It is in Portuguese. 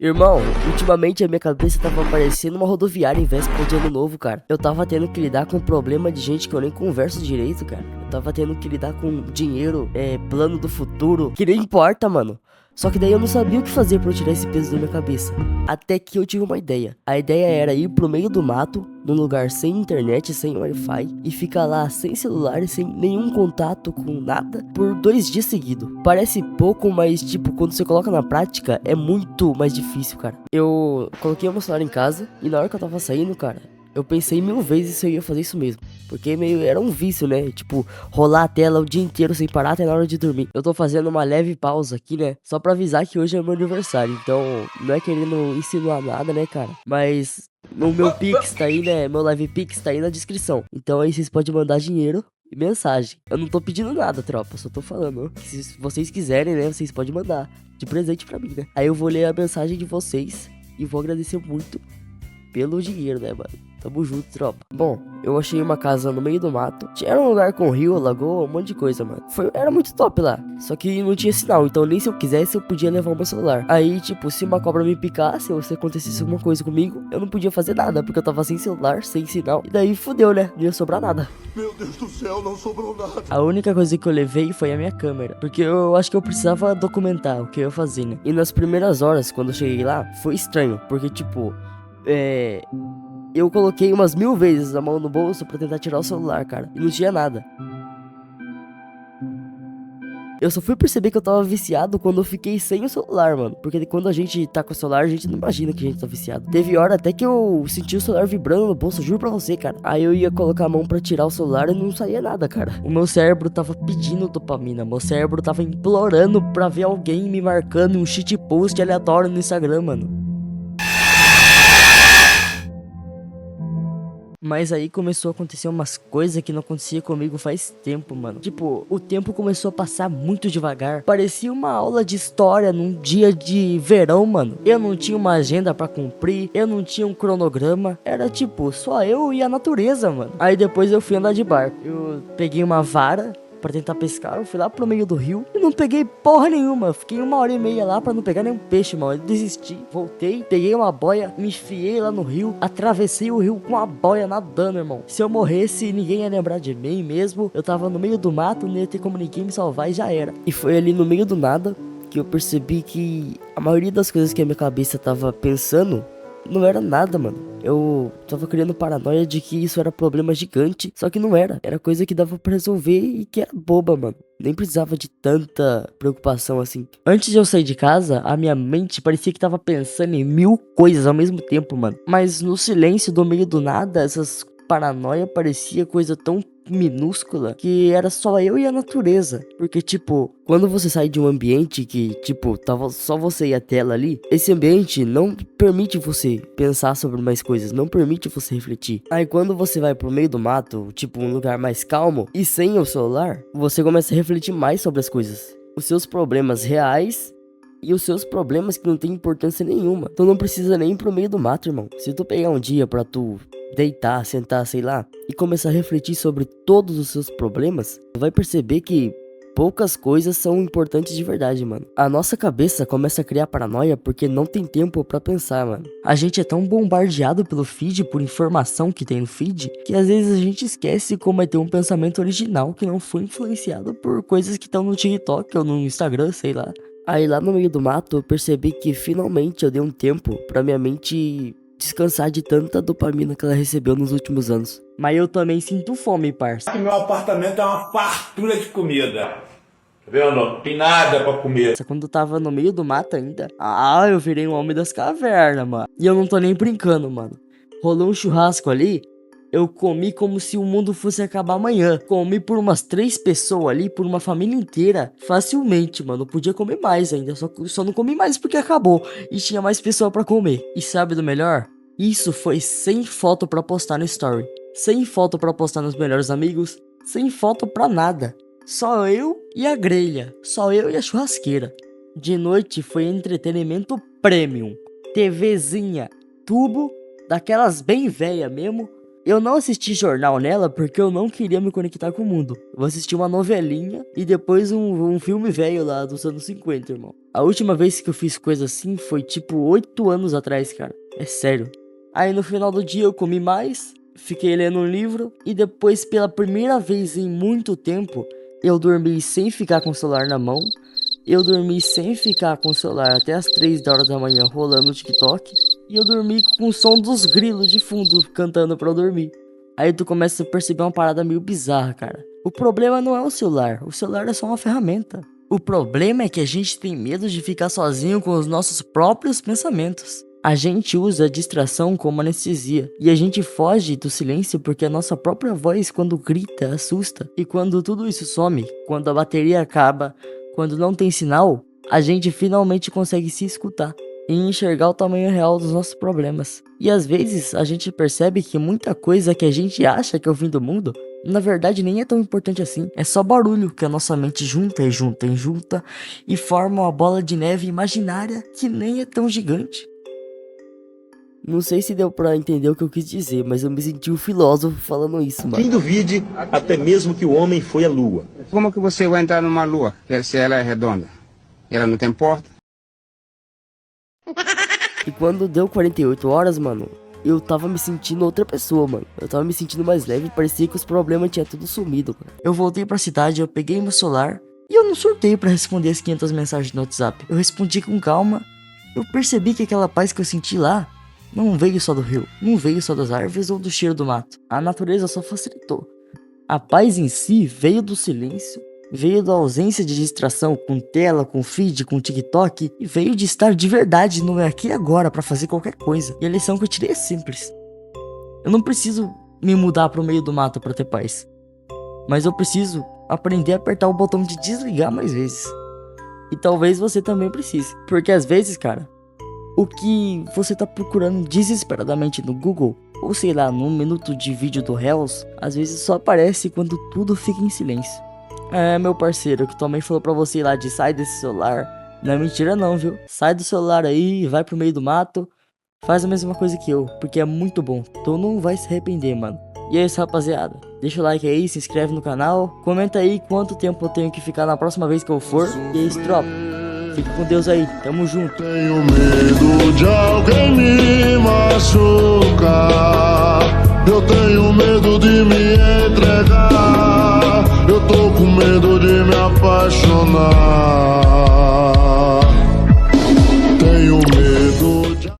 Irmão, ultimamente a minha cabeça tava parecendo uma rodoviária em véspera de ano novo, cara. Eu tava tendo que lidar com um problema de gente que eu nem converso direito, cara. Eu tava tendo que lidar com dinheiro, plano do futuro, que nem importa, mano. Só que daí eu não sabia o que fazer pra eu tirar esse peso da minha cabeça. Até que eu tive uma ideia. A ideia era ir pro meio do mato, num lugar sem internet, sem Wi-Fi, e ficar lá sem celular, sem nenhum contato com nada, por 2 dias seguidos. Parece pouco, mas tipo, quando você coloca na prática, é muito mais difícil, cara. Eu coloquei o meu celular em casa, e na hora que eu tava saindo, cara, eu pensei 1000 vezes se eu ia fazer isso mesmo. Porque meio era um vício, né? Tipo, rolar a tela o dia inteiro sem parar até na hora de dormir. Eu tô fazendo uma leve pausa aqui, né? Só pra avisar que hoje é meu aniversário. Então, não é querendo insinuar nada, né, cara? Mas o meu Pix tá aí, né? Meu Live Pix tá aí na descrição. Então aí vocês podem mandar dinheiro e mensagem. Eu não tô pedindo nada, tropa. Só tô falando que se vocês quiserem, né? Vocês podem mandar de presente pra mim, né? Aí eu vou ler a mensagem de vocês e vou agradecer muito pelo dinheiro, né, mano? Tamo junto, tropa. Bom, eu achei uma casa no meio do mato. Era um lugar com rio, lagoa, um monte de coisa, mano. Era muito top lá. Só que não tinha sinal, então nem se eu quisesse eu podia levar o meu celular. Aí, tipo, se uma cobra me picasse ou se acontecesse alguma coisa comigo, eu não podia fazer nada, porque eu tava sem celular, sem sinal. E daí fudeu, né? Não ia sobrar nada. Meu Deus do céu, não sobrou nada. A única coisa que eu levei foi a minha câmera, porque eu acho que eu precisava documentar o que eu ia fazer, né? E nas primeiras horas, quando eu cheguei lá, foi estranho, porque, tipo, eu coloquei umas 1000 vezes a mão no bolso pra tentar tirar o celular, cara. E não tinha nada. Eu só fui perceber que eu tava viciado quando eu fiquei sem o celular, mano. Porque quando a gente tá com o celular, a gente não imagina que a gente tá viciado. Teve hora até que eu senti o celular vibrando no bolso, juro pra você, cara. Aí eu ia colocar a mão pra tirar o celular e não saía nada, cara. O meu cérebro tava pedindo dopamina. Meu cérebro tava implorando pra ver alguém me marcando um shitpost aleatório no Instagram, mano. Mas aí começou a acontecer umas coisas que não acontecia comigo faz tempo, mano. Tipo, o tempo começou a passar muito devagar. Parecia uma aula de história num dia de verão, mano. Eu não tinha uma agenda pra cumprir, eu não tinha um cronograma. Era tipo, só eu e a natureza, mano. Aí depois eu fui andar de barco. Eu peguei uma vara pra tentar pescar, eu fui lá pro meio do rio e não peguei porra nenhuma. Fiquei 1h30 lá pra não pegar nenhum peixe, mano. Eu desisti, voltei, peguei uma boia, me enfiei lá no rio, atravessei o rio com a boia nadando, irmão. Se eu morresse, ninguém ia lembrar de mim mesmo. Eu tava no meio do mato, não ia ter como ninguém me salvar e já era. E foi ali no meio do nada que eu percebi que a maioria das coisas que a minha cabeça tava pensando não era nada, mano. Eu tava criando paranoia de que isso era problema gigante, só que não era. Era coisa que dava pra resolver e que era boba, mano. Nem precisava de tanta preocupação assim. Antes de eu sair de casa, a minha mente parecia que tava pensando em 1000 coisas ao mesmo tempo, mano. Mas no silêncio do meio do nada, essas paranoia parecia coisa tão minúscula que era só eu e a natureza. Porque, tipo, quando você sai de um ambiente que, tipo, tava só você e a tela ali, esse ambiente não permite você pensar sobre mais coisas, não permite você refletir. Aí quando você vai pro meio do mato, tipo, um lugar mais calmo e sem o celular, você começa a refletir mais sobre as coisas. Os seus problemas reais e os seus problemas que não tem importância nenhuma. Tu não precisa nem ir pro meio do mato, irmão. Se tu pegar um dia pra tu deitar, sentar, sei lá, e começar a refletir sobre todos os seus problemas, tu vai perceber que poucas coisas são importantes de verdade, mano. A nossa cabeça começa a criar paranoia porque não tem tempo pra pensar, mano. A gente é tão bombardeado pelo feed, por informação que tem no feed, que às vezes a gente esquece como é ter um pensamento original que não foi influenciado por coisas que estão no TikTok ou no Instagram, sei lá. Aí lá no meio do mato eu percebi que finalmente eu dei um tempo pra minha mente descansar de tanta dopamina que ela recebeu nos últimos anos. Mas eu também sinto fome, parça. Meu apartamento é uma fartura de comida. Tá vendo? Não tem nada pra comer. Quando eu tava no meio do mato ainda, eu virei um homem das cavernas, mano. E eu não tô nem brincando, mano. Rolou um churrasco ali, eu comi como se o mundo fosse acabar amanhã. Comi por umas 3 pessoas ali, por uma família inteira, facilmente, mano. Eu podia comer mais ainda, só não comi mais porque acabou. E tinha mais pessoa pra comer. E sabe do melhor? Isso foi sem foto pra postar no story. Sem foto pra postar nos melhores amigos. Sem foto pra nada. Só eu e a grelha. Só eu e a churrasqueira. De noite foi entretenimento premium. TVzinha, tubo, daquelas bem velha mesmo. Eu não assisti jornal nela porque eu não queria me conectar com o mundo. Eu assisti uma novelinha e depois um filme velho lá dos anos 50, irmão. A última vez que eu fiz coisa assim foi tipo 8 anos atrás, cara. É sério. Aí no final do dia eu comi mais, fiquei lendo um livro e depois pela primeira vez em muito tempo eu dormi sem ficar com o celular na mão. Eu dormi sem ficar com o celular até as 3 horas da manhã rolando o TikTok. E eu dormi com o som dos grilos de fundo cantando pra eu dormir. Aí tu começa a perceber uma parada meio bizarra, cara. O problema não é o celular é só uma ferramenta. O problema é que a gente tem medo de ficar sozinho com os nossos próprios pensamentos. A gente usa a distração como anestesia. E a gente foge do silêncio porque a nossa própria voz quando grita assusta. E quando tudo isso some, quando a bateria acaba, quando não tem sinal, a gente finalmente consegue se escutar e enxergar o tamanho real dos nossos problemas. E às vezes a gente percebe que muita coisa que a gente acha que é o fim do mundo, na verdade nem é tão importante assim. É só barulho que a nossa mente junta e junta e junta e forma uma bola de neve imaginária que nem é tão gigante. Não sei se deu pra entender o que eu quis dizer, mas eu me senti um filósofo falando isso, mano. Quem duvide até mesmo que o homem foi à lua. Como que você vai entrar numa lua se ela é redonda? Ela não tem porta? E quando deu 48 horas, mano, eu tava me sentindo outra pessoa, mano. Eu tava me sentindo mais leve, parecia que os problemas tinham tudo sumido, cara. Eu voltei pra cidade, eu peguei meu celular e eu não surtei pra responder as 500 mensagens no WhatsApp. Eu respondi com calma. Eu percebi que aquela paz que eu senti lá não veio só do rio, não veio só das árvores ou do cheiro do mato. A natureza só facilitou. A paz em si veio do silêncio, veio da ausência de distração com tela, com feed, com TikTok e veio de estar de verdade no aqui e agora pra fazer qualquer coisa. E a lição que eu tirei é simples. Eu não preciso me mudar pro meio do mato pra ter paz, mas eu preciso aprender a apertar o botão de desligar mais vezes. E talvez você também precise, porque às vezes, cara, o que você tá procurando desesperadamente no Google, ou sei lá, num minuto de vídeo do Reels, às vezes só aparece quando tudo fica em silêncio. É, meu parceiro, que também falou pra você lá de sai desse celular. Não é mentira não, viu? Sai do celular aí, vai pro meio do mato, faz a mesma coisa que eu, porque é muito bom. Tu não vai se arrepender, mano. E é isso, rapaziada. Deixa o like aí, se inscreve no canal, comenta aí quanto tempo eu tenho que ficar na próxima vez que eu for. E é isso, tropa. Fique com Deus aí, tamo junto. Tenho medo de alguém me machucar. Eu tenho medo de me entregar. Eu tô com medo de me apaixonar.